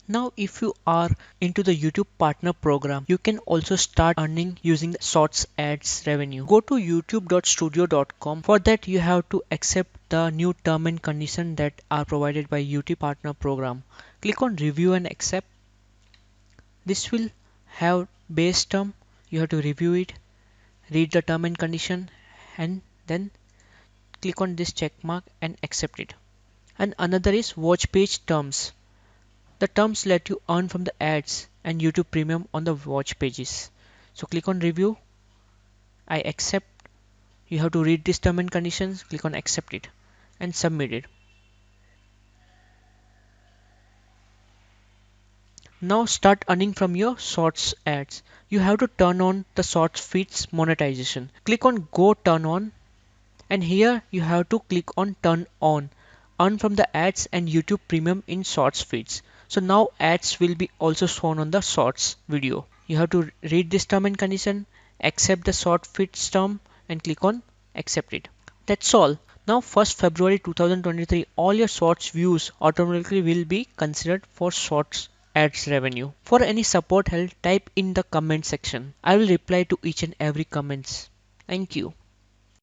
Now, if you are into the YouTube partner program, you can also start earning using the Shorts ads revenue. Go to youtube.studio.com. For that, you have to accept the new term and condition that are provided by YouTube partner program. Click on review and accept. This will have base term. You have to review it, read the term and condition, and then click on this check mark and accept it. And another is watch page terms. The terms let you earn from the ads and YouTube Premium on the watch pages. So click on review. I accept. You have to read this term and conditions. Click on accept it and submit it. Now start earning from your Shorts ads. You have to turn on the Shorts feeds monetization. Click on go turn on, and here you have to click on turn on. Earn from the ads and YouTube Premium in Shorts feeds. So now ads will be also shown on the Shorts video. You have to read this term and condition, accept the short feeds term, and click on accept it. That's all. Now 1st February 2023, all your Shorts views automatically will be considered for Shorts ads revenue. For any support help, type in the comment section. I will reply to each and every comments. Thank you.